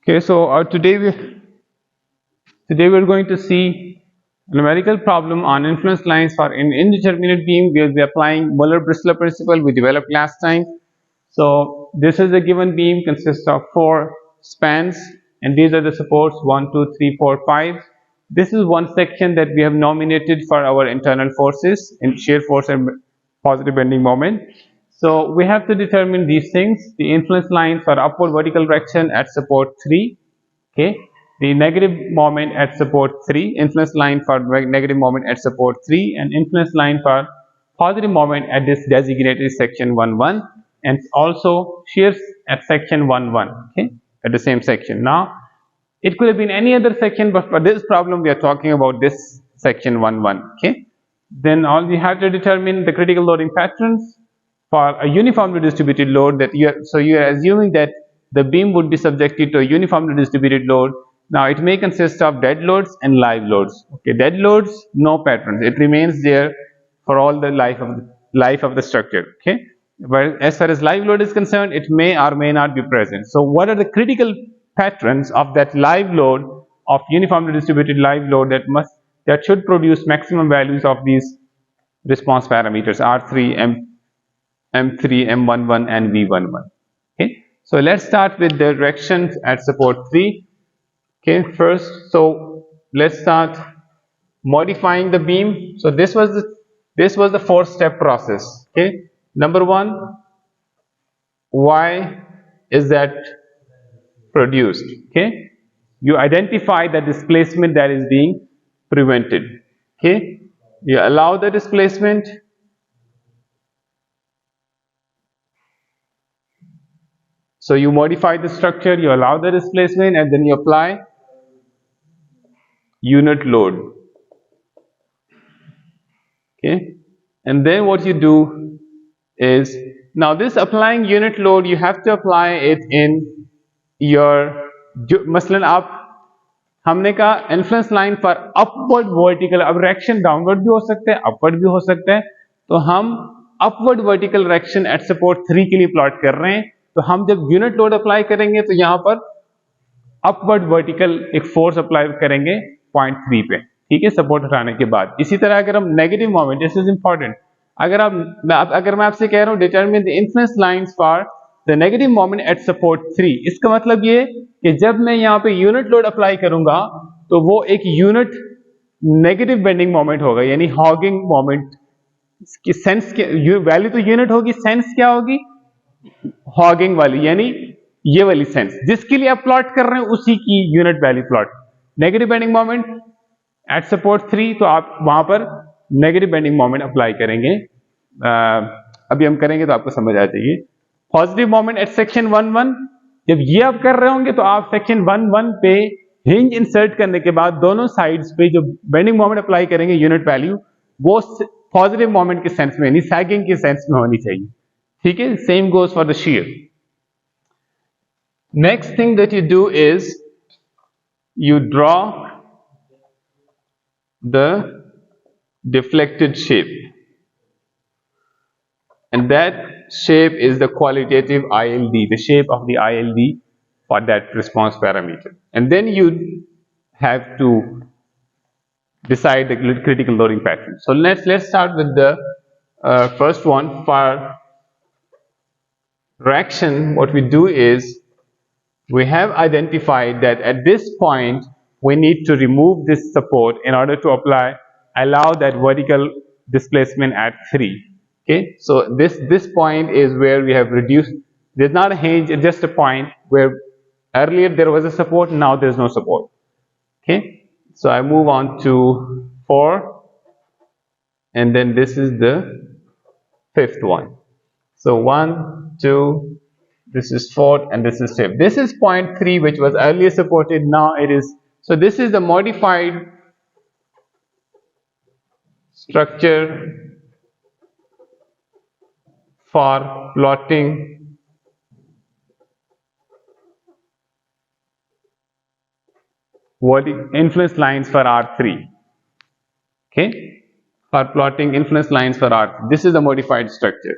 Okay, so today we're going to see a numerical problem on influence lines for an indeterminate beam. We'll be applying Muller-Bristol principle we developed last time. So this is a given beam consists of 4 spans, and these are the supports 1, 2, 3, 4, 5. This is one section that we have nominated for our internal forces in shear force and positive bending moment. So we have to determine these things: the influence line for upward vertical direction at support 3, okay, the negative moment at support 3, influence line for negative moment at support 3, and influence line for positive moment at this designated section 1, and also shears at section 1, okay, at the same section. Now it could have been any other section, but for this problem we are talking about this section 1, okay. Then all we have to determine the critical loading patterns for a uniformly distributed load. That you are assuming that the beam would be subjected to a uniformly distributed load. Now it may consist of dead loads and live loads. Okay, dead loads, no patterns, it remains there for all the life of the structure. Okay, but as far as live load is concerned, it may or may not be present. So what are the critical patterns of that live load, of uniformly distributed live load, that should produce maximum values of these response parameters R3, M3, M11 and V11. Okay, so let's start with the directions at support 3. Okay, first, so let's start modifying the beam. So this was the 4-step process. Okay, number 1, why is that produced? Okay, you identify the displacement that is being prevented. Okay, you allow the displacement. So you modify the structure, you allow the displacement, and then you apply unit load. Okay, and then what you do is, now this applying unit load, you have to apply it in your, मसलन आप हमने कहा influence line पर upward vertical, अब reaction downward भी हो सकता है, अपवर्ड भी हो सकता है, तो हम upward vertical reaction at support 3 के लिए प्लॉट कर रहे हैं. तो हम जब यूनिट लोड अप्लाई करेंगे तो यहां पर अपवर्ड वर्टिकल एक फोर्स अप्लाई करेंगे पॉइंट 3 पे, ठीक है, सपोर्ट हटाने के बाद. इसी तरह अगर हम negative moment, this is important, अगर मैं आपसे कह रहा हूं determine the influence lines for the negative moment at support 3, इसका मतलब ये कि जब मैं यहाँ पे यूनिट लोड अप्लाई करूंगा तो वो एक यूनिट नेगेटिव बेंडिंग मोमेंट होगा, यानी हॉगिंग मोमेंट की सेंस के वैल्यू तो यूनिट होगी, सेंस क्या होगी, हॉगिंग वाली, यानी ये वाली सेंस जिसके लिए आप प्लॉट कर रहे हैं उसी की unit value plot. Negative bending moment at support 3, तो आप वहां पर नेगेटिव बेंडिंग मोमेंट अप्लाई करेंगे. अभी हम करेंगे तो आपको समझ आ जाएगी. पॉजिटिव मोमेंट एट सेक्शन 1, जब ये आप कर रहे होंगे तो आप सेक्शन 1 पे हिंज इंसर्ट करने के बाद दोनों साइड्स पे जो बेंडिंग मोमेंट अप्लाई करेंगे यूनिट वैल्यू, वो पॉजिटिव मोमेंट के सेंस में, यानी सैगिंग के सेंस में होनी चाहिए. ठीक है, same goes for the shear. Next thing that you do is you draw the deflected shape, and that shape is the qualitative ILD, the shape of the ILD for that response parameter. And then you have to decide the critical loading pattern. So let's start with the first one. For reaction, what we do is we have identified that at this point we need to remove this support in order to allow that vertical displacement at 3. Okay, so this point is where we have reduced. There's not a hinge, it's just a point where earlier there was a support, now there's no support. Okay, so I move on to 4, and then this is the 5th one. So 1, 2, this is 4th, and this is 5th. This is point 3, which was earlier supported, now it is. So this is the modified structure for plotting influence lines for R3. Okay, for plotting influence lines for R3, this is the modified structure.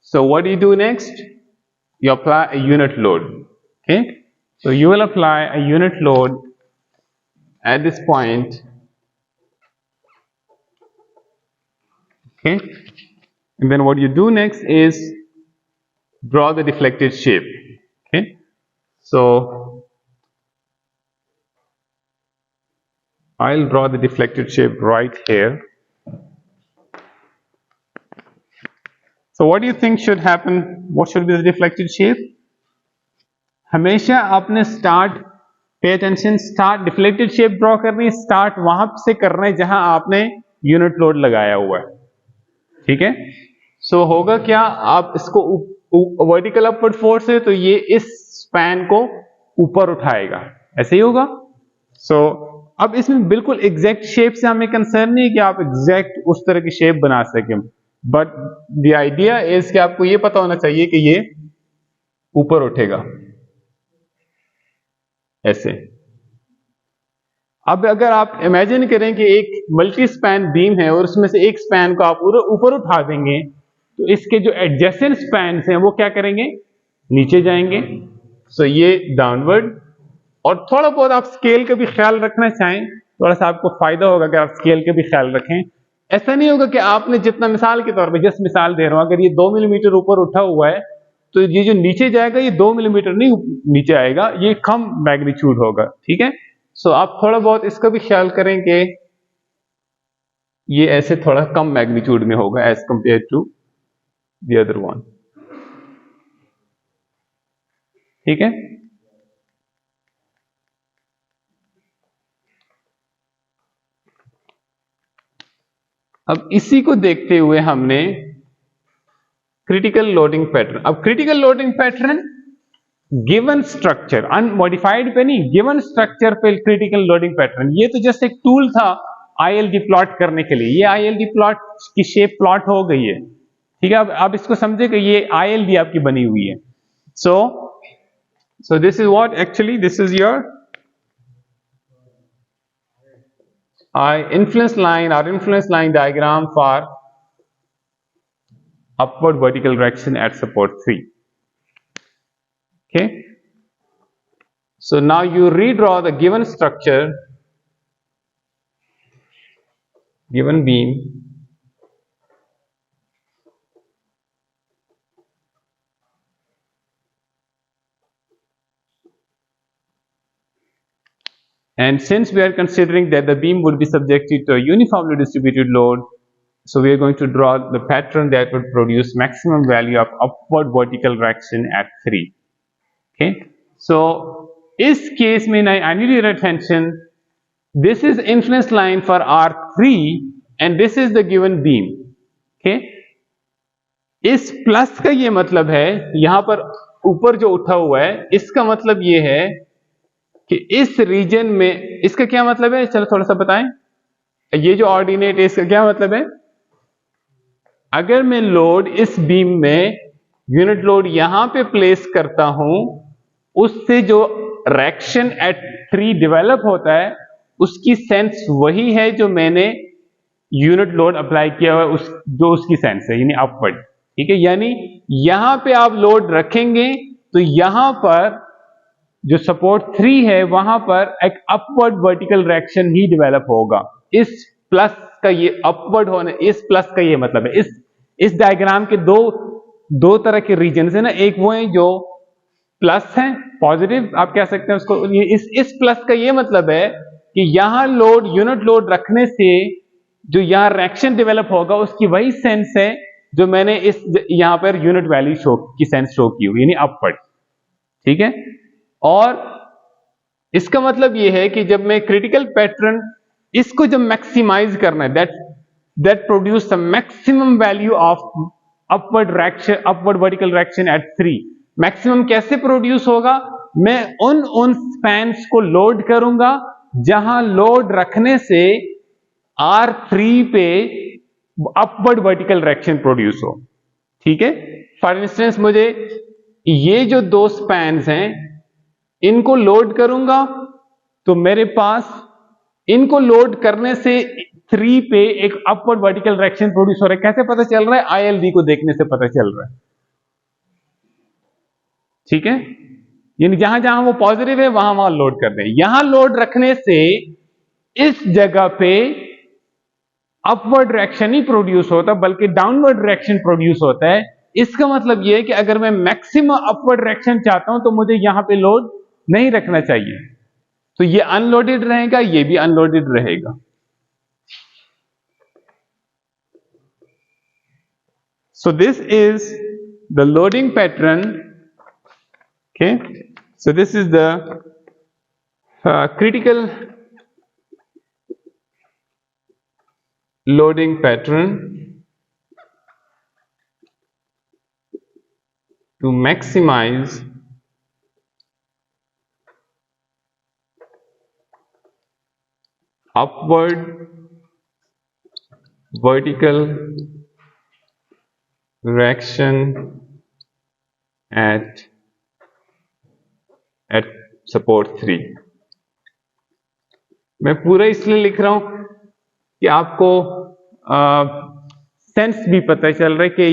So what do you do next? You apply a unit load. Okay, So you will apply a unit load at this point, okay, and then what you do next is draw the deflected shape. Okay, so I'll draw the deflected shape right here. So what do you think should happen? What should be the deflected shape? हमेशा आपने start, pay attention, start deflected shape draw करनी है, start वहां से करना है जहां आपने यूनिट लोड लगाया हुआ है, ठीक है। सो होगा क्या, आप इसको वर्टिकल अपवर्ड फोर्स है तो ये इस स्पैन को ऊपर उठाएगा, ऐसे ही होगा। सो अब इसमें बिल्कुल एग्जैक्ट शेप से हमें कंसर्न नहीं है कि आप एग्जैक्ट उस तरह की शेप बना सकें, बट द आइडिया इज कि आपको ये पता होना चाहिए कि ये ऊपर उठेगा ऐसे। अब अगर आप इमेजिन करें कि एक मल्टी स्पैन बीम है और उसमें से एक स्पैन को आप ऊपर उठा देंगे, तो इसके जो एडजेसेंट स्पैन हैं वो क्या करेंगे, नीचे जाएंगे। सो ये डाउनवर्ड। और थोड़ा बहुत आप स्केल का भी ख्याल रखना चाहें, थोड़ा सा आपको फायदा होगा अगर आप स्केल का भी ख्याल रखें। ऐसा नहीं होगा कि आपने जितना, मिसाल के तौर पे जस्ट मिसाल दे रहा हूं, अगर ये 2 मिलीमीटर ऊपर उठा हुआ है तो ये जो नीचे जाएगा ये 2 मिलीमीटर नहीं नीचे आएगा, ये कम मैग्नीट्यूड होगा, ठीक है। सो आप थोड़ा बहुत इसका भी ख्याल करें कि ये ऐसे थोड़ा कम मैग्नीट्यूड में होगा as compare to the other one, ठीक है। अब इसी को देखते हुए हमने क्रिटिकल लोडिंग पैटर्न, अब critical loading pattern given structure, unmodified पे नहीं, गिवन स्ट्रक्चर पे क्रिटिकल लोडिंग पैटर्न, ये तो जस्ट एक टूल था आईएलडी प्लॉट करने के लिए। ये आईएलडी प्लॉट की शेप प्लॉट हो गई है, ठीक है। अब आप इसको समझे कि ये आईएलडी आपकी बनी हुई है। सो this is what actually, this is your influence line or influence line diagram for upward vertical direction at support 3. Okay, so now you redraw the given structure, given beam, and since we are considering that the beam would be subjected to a uniformly distributed load, so we are going to draw the pattern that would produce maximum value of upward vertical direction at 3. Okay, so इस case में I need your attention, this is influence line for R3 and this is the given beam. Okay, इस plus का ये मतलब है, यहां पर ऊपर जो उठा हुआ है इसका मतलब ये है कि इस रीजन में, इसका क्या मतलब है, चलो थोड़ा सा बताएं। ये जो ऑर्डिनेट है इसका क्या मतलब है, अगर मैं लोड इस बीम में यूनिट लोड यहां पे प्लेस करता हूं, उससे जो रिएक्शन एट 3 डेवलप होता है उसकी सेंस वही है जो मैंने यूनिट लोड अप्लाई किया हुआ है, जो उसकी सेंस है, यानी अपवर्ड, ठीक है। यानी यहां पे आप लोड रखेंगे तो यहां पर जो सपोर्ट 3 है वहां पर एक अपवर्ड वर्टिकल रिएक्शन ही डेवलप होगा। इस प्लस का ये अपवर्ड होने, इस प्लस का ये मतलब है, इस डायग्राम के दो तरह के रीजन है ना, एक वो है जो प्लस है, पॉजिटिव आप कह सकते हैं उसको। इस प्लस का ये मतलब है कि यहां लोड, यूनिट लोड रखने से जो यहां रिएक्शन डेवलप होगा उसकी वही सेंस है जो मैंने इस यहां पर यूनिट वैल्यू शो की सेंस शो की हुई, यानी अपवर्ड, ठीक है। और इसका मतलब यह है कि जब मैं क्रिटिकल पैटर्न इसको जब मैक्सिमाइज करना है, that produce the maximum value of upward vertical reaction at 3। Maximum कैसे प्रोड्यूस होगा, मैं उन स्पैन्स को लोड करूंगा जहां लोड रखने से R3 पे अपवर्ड वर्टिकल रिएक्शन प्रोड्यूस हो, ठीक है। फॉर इंस्टेंस मुझे ये जो 2 स्पैन्स हैं इनको लोड करूंगा तो मेरे पास इनको लोड करने से 3 पे एक अपवर्ड वर्टिकल रिएक्शन प्रोड्यूस हो रहा है। कैसे पता चल रहा है, आईएलडी को देखने से पता चल रहा है, ठीक है। यानी जहां जहां वो पॉजिटिव है वहां वहां लोड कर दें। यहां लोड रखने से इस जगह पे अपवर्ड रिएक्शन ही प्रोड्यूस होता बल्कि डाउनवर्ड रिएक्शन प्रोड्यूस होता है। इसका मतलब यह है कि अगर मैं मैक्सिमम अपवर्ड रिएक्शन चाहता हूं तो मुझे यहां पे लोड नहीं रखना चाहिए, तो ये अनलोडेड रहेगा, ये भी अनलोडेड रहेगा। So this is the loading pattern. Okay, so this is the critical loading pattern to maximize upward vertical reaction at support 3। मैं पूरा इसलिए लिख रहा हूं कि आपको सेंस भी पता चल रहा है कि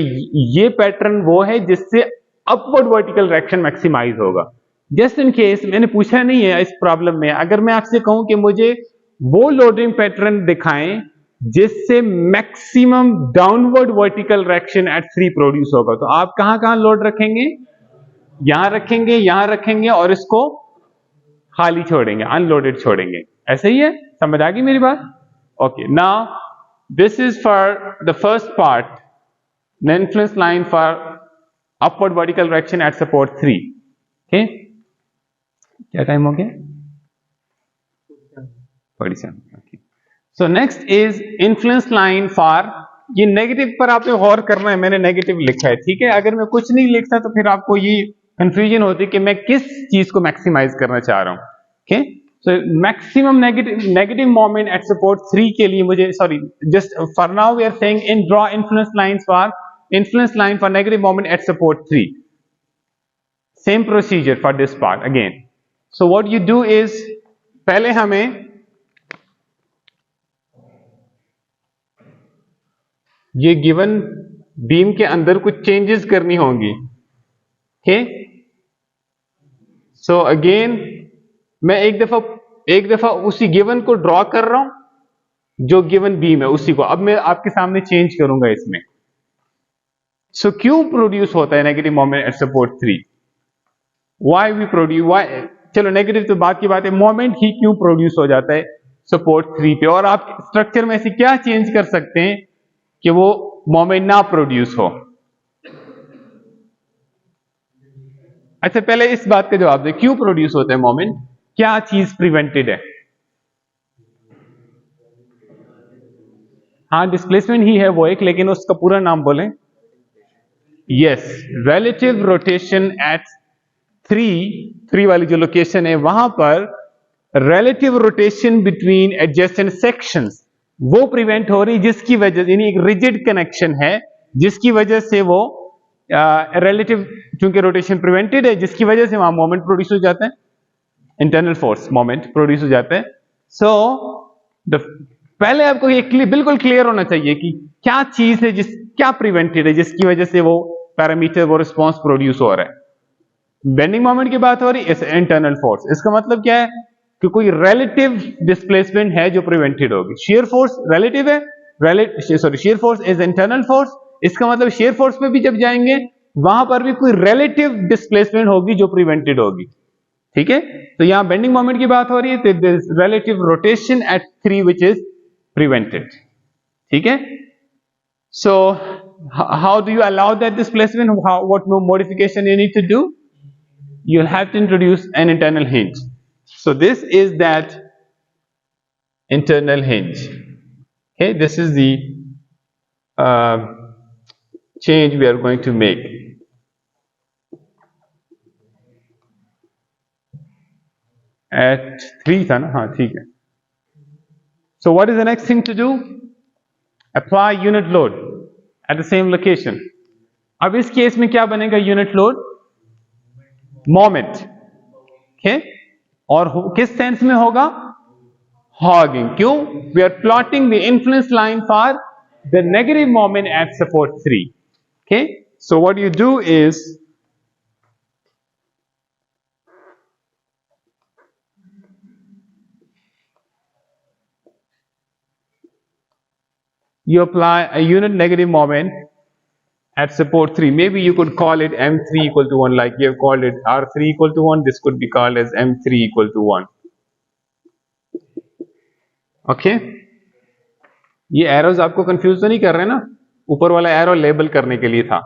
ये पैटर्न वो है जिससे अपवर्ड वर्टिकल रिएक्शन मैक्सिमाइज होगा। जस्ट इन केस मैंने पूछा नहीं है इस प्रॉब्लम में, अगर मैं आपसे कहूं कि मुझे वो लोडिंग पैटर्न दिखाएं जिससे maximum downward vertical reaction at 3 produce होगा, तो आप कहां कहां लोड रखेंगे? यहां रखेंगे, यहां रखेंगे और इसको खाली छोड़ेंगे, अनलोडेड छोड़ेंगे। ऐसे ही है, समझ आ गई मेरी बात? Okay, now this is for the first part, the influence line for upward vertical reaction at support 3। Okay, क्या टाइम हो गया? 47। Okay, so next is influence line for, ये नेगेटिव पर आपने गौर करना है, मैंने नेगेटिव लिखा है, ठीक है। अगर मैं कुछ नहीं लिखता तो फिर आपको ये कंफ्यूजन होती कि मैं किस चीज को मैक्सिमाइज करना चाह रहा हूं। Okay, so maximum negative moment at support 3 के लिए मुझे, sorry, just for now we are saying in draw influence line for negative moment at support 3। Same procedure for this part again. So what you do is, पहले हमें ये given beam के अंदर कुछ changes करनी होंगी। ओके, सो अगेन मैं एक दफा उसी गिवन को ड्रॉ कर रहा हूं जो गिवन बीम है उसी को, अब मैं आपके सामने चेंज करूंगा इसमें। सो क्यों प्रोड्यूस होता है negative moment at support 3? Why we produce, why, चलो नेगेटिव तो बात की बात है, मोमेंट ही क्यों प्रोड्यूस हो जाता है सपोर्ट 3 पे, और आप स्ट्रक्चर में से क्या चेंज कर सकते हैं कि वो मोमेंट ना प्रोड्यूस हो? अच्छा, पहले इस बात का जवाब दे, क्यों प्रोड्यूस होता है मोमेंट? क्या चीज प्रिवेंटेड है? हाँ, डिस्प्लेसमेंट ही है वो एक, लेकिन उसका पूरा नाम बोलें। यस, रिलेटिव रोटेशन एट 3 वाली जो लोकेशन है वहां पर relative rotation between adjacent sections वो प्रिवेंट हो रही, जिसकी वजह, यानी एक रिजिड कनेक्शन है जिसकी वजह से वो रिलेटिव, चूंकि रोटेशन प्रिवेंटेड है, जिसकी वजह से वहां मोमेंट प्रोड्यूस हो जाता है, इंटरनल फोर्स मोमेंट प्रोड्यूस हो जाता है। सो पहले आपको ये बिल्कुल क्लियर होना चाहिए कि क्या चीज है क्या प्रिवेंटेड है जिसकी वजह से वो पैरामीटर, वो रिस्पॉन्स प्रोड्यूस हो रहा है। बेंडिंग मोमेंट की बात हो रही है, इंटरनल फोर्स, इसका मतलब क्या है कि कोई रिलेटिव डिस्प्लेसमेंट है जो प्रिवेंटेड होगी। शेयर फोर्स रिलेटिव है, shear force is internal force, इसका मतलब शेयर फोर्स पे भी जब जाएंगे वहां पर भी कोई रिलेटिव डिस्प्लेसमेंट होगी जो प्रिवेंटेड होगी, ठीक है। तो यहां बेंडिंग मोमेंट की बात हो रही है, तो relative rotation at 3 which is prevented, ठीक है। So how do you allow that displacement, what modification you need to do? You'll have to introduce an internal hinge. So this is that internal hinge. Okay, this is the change we are going to make. At 3 था ना? हाँ, ठीक है. So what is the next thing to do? Apply unit load at the same location. अब इस case में क्या बनेगा unit load? Moment, okay? और किस सेंस में होगा? हॉगिंग। क्यों? We are plotting the influence line for the negative moment at support 3, okay? So what you do is you apply a unit negative moment at support 3. Maybe you could call it M3 equal to 1, like you have called it R3 equal to 1. This could be called as M3 equal to 1. Okay? ये arrows आपको confuse तो नहीं कर रहे ना? ऊपर वाला arrow label करने के लिए था.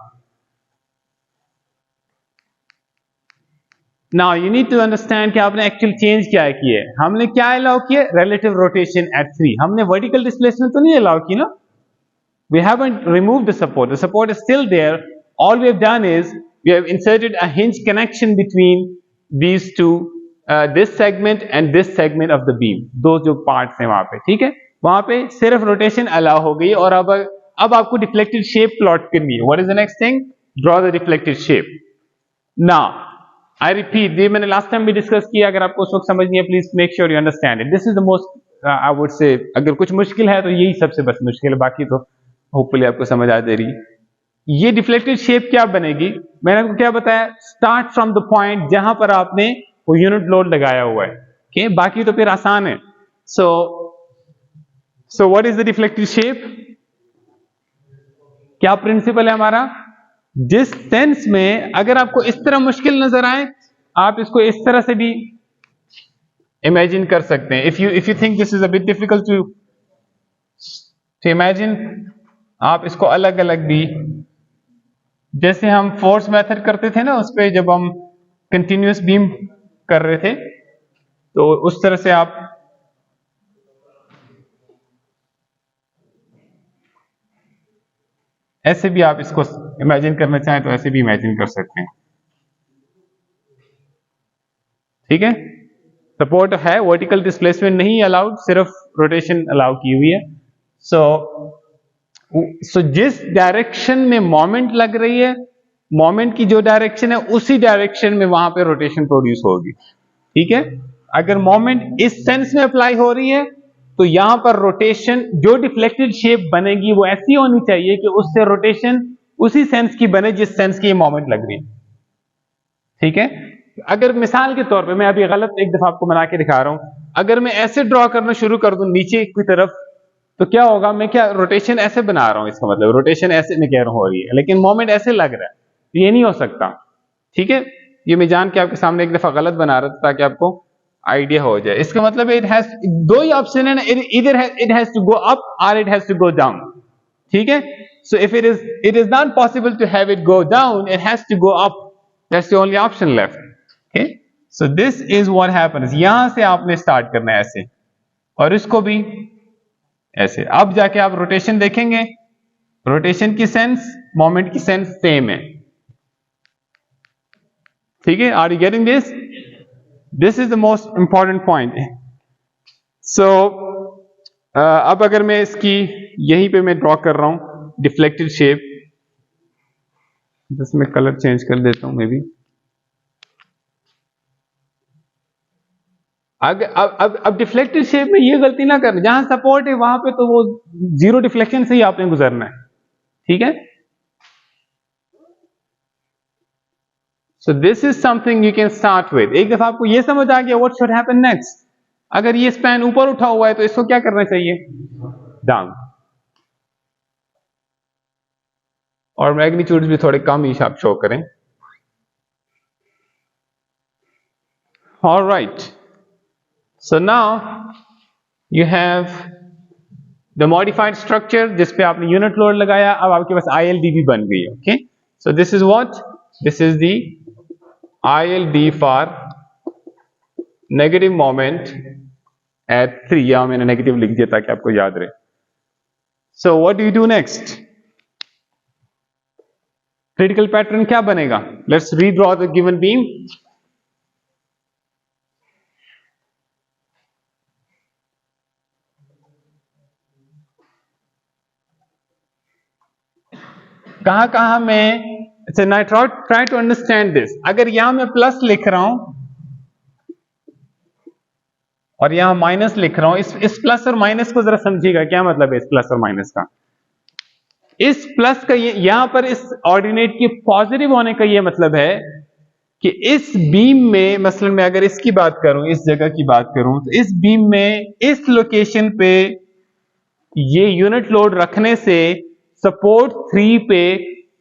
Now you need to understand कि आपने एक्चुअल चेंज क्या है किए. हमने क्या अलाउ किए? Relative rotation at 3. हमने वर्टिकल डिस्प्लेसमेंट तो नहीं अलाउ की ना. We haven't removed the support. The support is still there. All we have done is we have inserted a hinge connection between these two, this segment and this segment of the beam. दो जो parts हैं वहां पे, ठीक है? वहां पे सिर्फ रोटेशन अलाउ हो गई और अब आपको डिफ्लेक्टेड शेप प्लॉट करनी है. What is the next thing? Draw the deflected shape. Now I repeat, ये मैंने लास्ट टाइम भी डिस्कस किया. अगर आपको उस वक्त समझ नहीं है, please make sure you understand it. This is the most I would say, अगर कुछ मुश्किल है तो यही सबसे बस मुश्किल है, बाकी तो होपफुली आपको समझ आ दे रही. ये डिफ्लेक्टेड शेप क्या बनेगी? मैंने आपको क्या बताया? स्टार्ट फ्रॉम द पॉइंट जहां पर आपने वो यूनिट लोड लगाया हुआ है. ओके, बाकी तो फिर आसान है. So what is the deflected shape? क्या प्रिंसिपल है हमारा? जिस सेंस में अगर आपको इस तरह मुश्किल नजर आए, आप इसको इस तरह से भी इमेजिन कर सकते हैं. If you think this is a bit difficult to imagine, आप इसको अलग अलग भी, जैसे हम फोर्स मेथड करते थे ना, उस पे जब हम कंटिन्यूअस बीम कर रहे थे, तो उस तरह से आप ऐसे भी आप इसको इमेजिन करना चाहें तो ऐसे भी इमेजिन कर सकते हैं. ठीक है? सपोर्ट है, वर्टिकल डिस्प्लेसमेंट नहीं अलाउड, सिर्फ रोटेशन अलाउ की हुई है. सो जिस डायरेक्शन में मोमेंट लग रही है, मोमेंट की जो डायरेक्शन है उसी डायरेक्शन में वहां पे रोटेशन प्रोड्यूस होगी. ठीक है? अगर मोमेंट इस सेंस में अप्लाई हो रही है तो यहां पर रोटेशन, जो डिफ्लेक्टेड शेप बनेगी वो ऐसी होनी चाहिए कि उससे रोटेशन उसी सेंस की बने जिस सेंस की ये मोमेंट लग रही है. ठीक है? अगर मिसाल के तौर पे, मैं अभी गलत एक दफा आपको बना के दिखा रहा हूं, अगर मैं ऐसे ड्रॉ करना शुरू कर दूं नीचे की तरफ, तो क्या होगा? मैं क्या रोटेशन ऐसे बना रहा हूं, इसका मतलब रोटेशन ऐसे मैं कह रहा हूं हो रही है, लेकिन मोमेंट ऐसे लग रहा है. ये नहीं हो सकता. ठीक है? ये मैं जान के आपके सामने एक दफा गलत बना रहा था ताकि आपको आइडिया हो जाए. इसका मतलब इट हैज, दो ही ऑप्शन है ना, इधर it has to go up और it has to go down. ठीक है? So if it is not possible to have it go down, it has to go up. That's the only option left. Okay, so this is what happens. यहां से आपने start करना है ऐसे, और इसको भी ऐसे. अब जाके आप रोटेशन देखेंगे, रोटेशन की सेंस, मोमेंट की सेंस सेम है. ठीक है? Are you getting this? This is the most important point. So अब अगर मैं इसकी यहीं पे मैं ड्रॉ कर रहा हूं डिफ्लेक्टेड शेप, जिसमें कलर चेंज कर देता हूं मे बी. अब डिफ्लेक्टेड शेप में ये गलती ना करना, जहां सपोर्ट है वहां पे तो वो जीरो डिफ्लेक्शन से ही आपने गुजरना है. ठीक है? सो this is something you can start with. एक दफा आपको ये समझ आ गया व्हाट शुड हैपन नेक्स्ट. अगर ये स्पैन ऊपर उठा हुआ है तो इसको क्या करना चाहिए? डाउन. और मैग्नीट्यूड भी थोड़े कम ही आप शो करें. Alright, so now you have the modified structure जिसपे आपने यूनिट लोड लगाया. अब आपके पास ILD भी बन गई है. Okay, so this is what, this is the ILD for negative moment eight 3. या मैंने नेगेटिव लिख दिया ताकि आपको याद रहे. So what do you do next? Critical pattern क्या बनेगा? Let's redraw the given beam. कहां कहां में, ट्राई टू अंडरस्टैंड दिस. अगर यहां मैं प्लस लिख रहा हूं और यहां माइनस लिख रहा हूं, इस प्लस और माइनस को जरा समझिएगा. क्या मतलब है इस प्लस और माइनस का? इस प्लस का यहां पर इस ऑर्डिनेट के पॉजिटिव होने का ये मतलब है कि इस बीम में, मसलन मैं अगर इसकी बात करूं, इस जगह की बात करूं, तो इस बीम में इस लोकेशन पे ये यूनिट लोड रखने से सपोर्ट 3 पे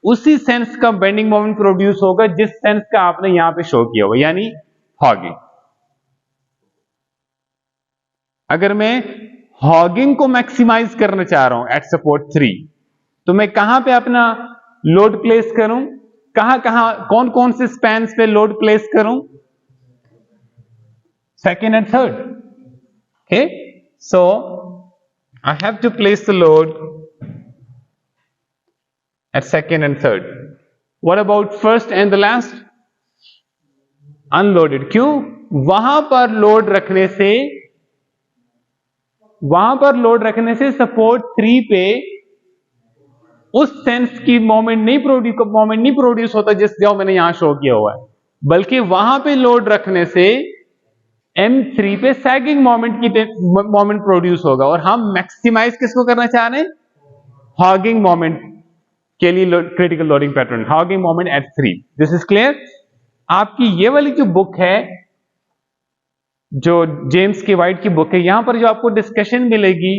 उसी सेंस का बेंडिंग मोमेंट प्रोड्यूस होगा जिस सेंस का आपने यहां पे शो किया हुआ, यानी हॉगिंग। अगर मैं हॉगिंग को मैक्सिमाइज करना चाह रहा हूं एट सपोर्ट 3, तो मैं कहां पे अपना लोड प्लेस करूं, कहां कहां कौन कौन से स्पैन्स पे लोड प्लेस करूं? Second and third. Okay, so I have to place the load at second and third. What about first and the last? Unloaded. क्यों? वहां पर लोड रखने से सपोर्ट 3 पे उस सेंस की मोमेंट नहीं प्रोड्यूस होता जिस जो मैंने यहां शो किया हुआ है, बल्कि वहां पे लोड रखने से M3 पे सैगिंग मोमेंट प्रोड्यूस होगा। और हम मैक्सिमाइज किसको करना चाह रहे हैं? हॉगिंग मोमेंट के लिए critical loading pattern, hogging moment at 3। This is clear? आपकी ये वाली जो बुक है, जो जेम्स के वाइट की बुक है, यहां पर जो आपको डिस्कशन मिलेगी,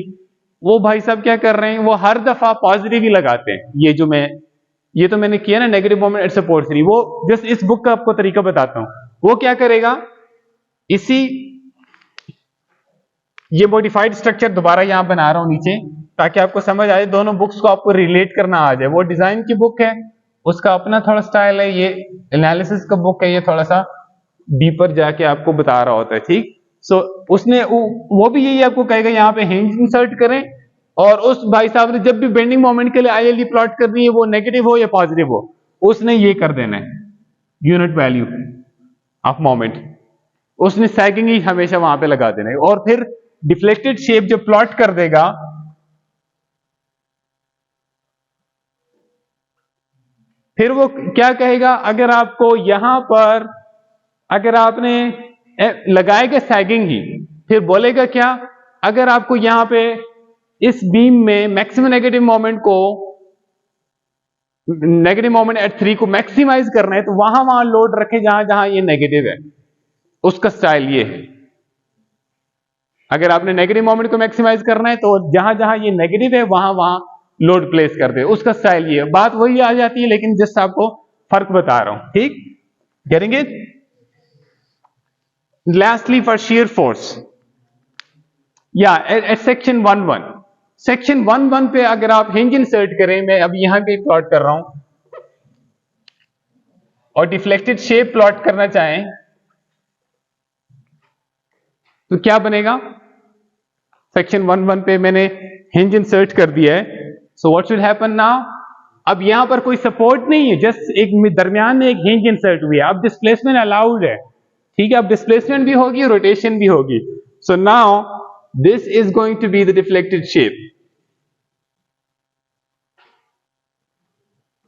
वो भाई साहब क्या कर रहे हैं, वो हर दफा पॉजिटिव ही लगाते हैं। ये तो मैंने किया ना, नेगेटिव मोमेंट एट सपोर्ट 3, वो जस्ट इस बुक का आपको तरीका बताता हूं। वो क्या करेगा, ये मॉडिफाइड स्ट्रक्चर दोबारा यहां बना रहा हूं नीचे, ताकि आपको समझ आए, दोनों बुक्स को आपको रिलेट करना आ जाए। वो डिजाइन की बुक है, उसका अपना थोड़ा स्टाइल है, ये एनालिसिस का बुक है, ये थोड़ा सा डीपर जाके आपको बता रहा होता है। ठीक, सो उसने वो भी यही आपको कहेगा, यहां पे हिंज इंसर्ट करें, और उस भाई साहब ने जब भी बेंडिंग मोमेंट के लिए आईएलडी प्लॉट करनी है, वो नेगेटिव हो या पॉजिटिव हो, उसने ये कर देना है, यूनिट वैल्यू ऑफ मोमेंट उसने सैगिंग ही हमेशा वहां पे लगा देना है। और फिर डिफ्लेक्टेड शेप जब प्लॉट कर देगा, फिर वो क्या कहेगा, अगर आपको यहां पर अगर आपने लगाएगा सैगिंग ही, फिर बोलेगा क्या, अगर आपको यहां पे इस बीम में मैक्सिमम नेगेटिव मोमेंट एट 3 को मैक्सिमाइज करना है, तो वहां लोड रखे जहां जहां ये नेगेटिव है। उसका स्टाइल ये है, अगर आपने नेगेटिव मोमेंट को मैक्सिमाइज करना है, तो जहां जहां ये नेगेटिव है वहां लोड प्लेस कर दे। उसका स्टाइल ये है। बात वही आ जाती है, लेकिन जस्ट आपको फर्क बता रहा हूं। ठीक, getting it? Lastly for shear force, या एट सेक्शन 1.1 पे अगर आप हिंज इंसर्ट करें, मैं अभी यहां पे प्लॉट कर रहा हूं, और डिफ्लेक्टेड शेप प्लॉट करना चाहें, तो क्या बनेगा? सेक्शन 1.1 पे मैंने हिंज इंसर्ट कर दिया है। So what should happen now? अब यहां पर कोई सपोर्ट नहीं है, जस्ट एक दरमियान में एक हिंज इंसर्ट हुई है। अब डिस्प्लेसमेंट अलाउड है, ठीक है, अब डिस्प्लेसमेंट भी होगी, रोटेशन भी होगी। So now this is going to be the deflected shape.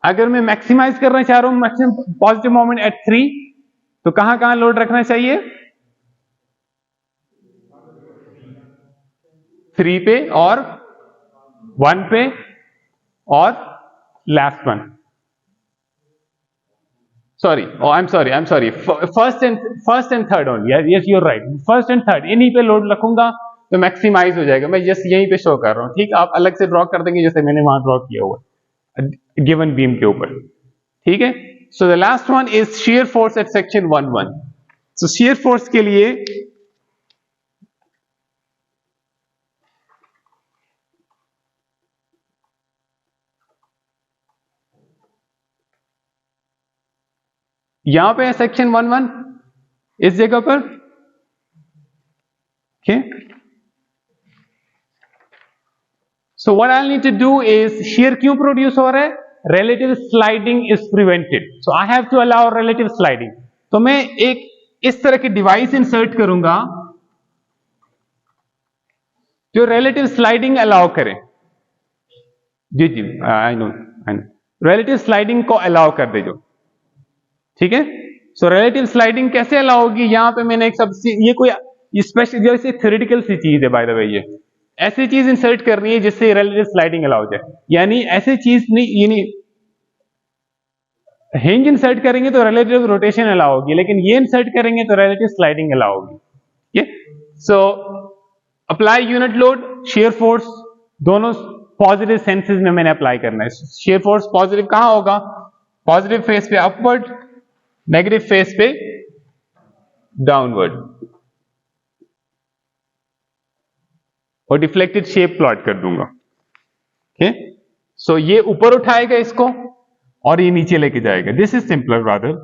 अगर मैं मैक्सिमाइज करना चाह रहा हूं मैक्सिमम पॉजिटिव मोमेंट एट 3, तो कहां कहां लोड रखना चाहिए? 3 पे और 1 पे और last one, sorry, I am sorry, first and third only. Yes, your right, first and third, इन्हीं पे लोड रखूंगा तो मैक्सिमाइज हो जाएगा। मैं जस्ट यहीं पे शो कर रहा हूं। ठीक, आप अलग से ड्रॉ कर देंगे जैसे मैंने वहां ड्रॉ किया हुआ गिवन बीम के ऊपर। ठीक है, so the last one is shear force at section 1.1। So shear force के लिए यहां पे है सेक्शन 1.1 इस जगह पर। Okay, so what I need to do is, shear क्यों प्रोड्यूस हो रहा है? relative sliding is prevented, so I have to allow relative sliding। तो मैं एक इस तरह की डिवाइस इंसर्ट करूंगा जो relative sliding अलाउ करे। जी जी, आई नो relative sliding को अलाउ कर दे जो। ठीक है, सो relative sliding कैसे अलाउ होगी? यहां पे मैंने एक ये कोई स्पेशल जैसे थ्योरेटिकल सी चीज है, बाय द वे, ये ऐसी चीज इंसर्ट करनी है जिससे रिलेटिव स्लाइडिंग अलाउ जाए। यानी ऐसी चीज नहीं, यानी हिंज इंसर्ट करेंगे तो रिलेटिव रोटेशन अलाउ होगी, लेकिन ये इंसर्ट करेंगे तो रिलेटिव स्लाइडिंग अलाउ होगी। So apply unit load, shear force दोनों पॉजिटिव सेंसेस में मैंने अप्लाई करना है। शेयर फोर्स पॉजिटिव कहां होगा? पॉजिटिव फेस पे अपवर्ड, नेगेटिव फेस पे डाउनवर्ड, और डिफ्लेक्टेड शेप प्लॉट कर दूंगा। ओके, सो ये ऊपर उठाएगा इसको और ये नीचे लेके जाएगा। दिस इज सिंपलर रादर,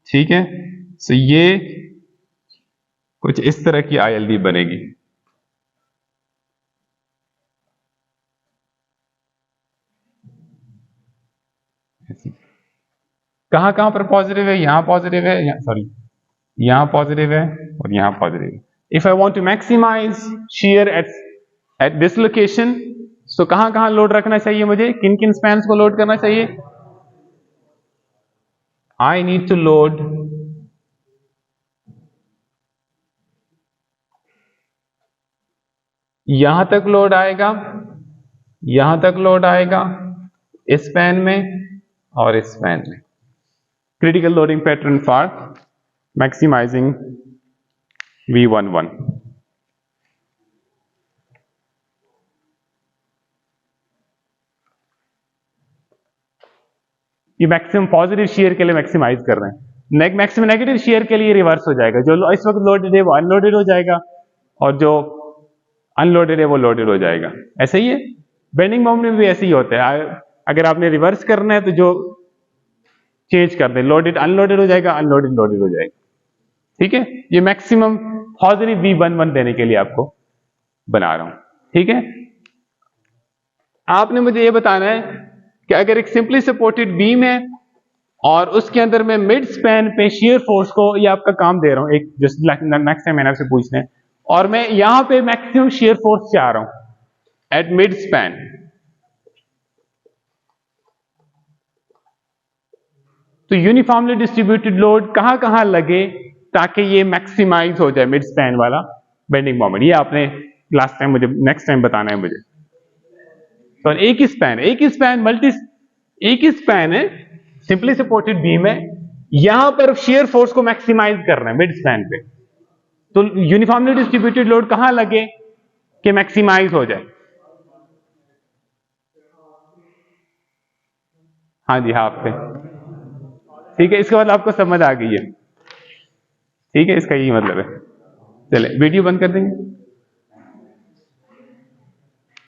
ठीक है। सो ये कुछ इस तरह की ILD बनेगी। कहां कहां पर पॉजिटिव है? यहां पॉजिटिव है, सॉरी यहां पॉजिटिव है और यहां पॉजिटिव है। If I want to maximise shear at this location, so कहां कहां लोड रखना चाहिए मुझे? किन किन स्पैन्स को लोड करना चाहिए? आई नीड टू लोड यहां तक लोड आएगा, यहां तक लोड आएगा, इस स्पैन में और इस स्पैन में। Critical loading pattern for maximizing V11। ये मैक्सिमम पॉजिटिव शेयर के लिए मैक्सिमाइज कर रहे हैं। मैक्सिमम नेगेटिव शेयर के लिए रिवर्स हो जाएगा। जो इस वक्त लोडेड है वो अनलोडेड हो जाएगा और जो अनलोडेड है वो लोडेड हो जाएगा। ऐसे ही है बेंडिंग मोमेंट में भी ऐसे ही होता है। अगर आपने रिवर्स करना है तो जो चेंज कर दे, लोडेड अनलोडेड हो जाएगा, अनलोडेड लोडेड हो जाएगा। ठीक है, ये मैक्सिमम पॉजिटिव V11 देने के लिए आपको बना रहा हूं। ठीक है, आपने मुझे ये बताना है कि अगर एक सिंपली सपोर्टेड बीम है और उसके अंदर मैं मिड स्पैन पे शेयर फोर्स को, ये आपका काम दे रहा हूं एक, जस्ट नेक्स्ट टाइम मैंने आपसे पूछना है, और मैं यहां पे मैक्सिमम शेयर फोर्स चाह रहा हूं एट मिड स्पैन, तो यूनिफॉर्मली डिस्ट्रीब्यूटेड लोड कहां कहां लगे ताकि ये मैक्सिमाइज हो जाए मिड स्पैन वाला बेंडिंग मोमेंट। ये आपने लास्ट टाइम मुझे नेक्स्ट टाइम बताना है मुझे। तो एक ही स्पैन है, सिंपली सपोर्टेड बीम है, यहां पर शेयर फोर्स को मैक्सिमाइज करना है मिड स्पैन पे, तो यूनिफॉर्मली डिस्ट्रीब्यूटेड लोड कहां लगे कि मैक्सिमाइज हो जाए? हाँ जी, हाफ पे। ठीक है, इसके बाद आपको समझ आ गई है। ठीक है, इसका यही मतलब है। चले वीडियो बंद कर देंगे।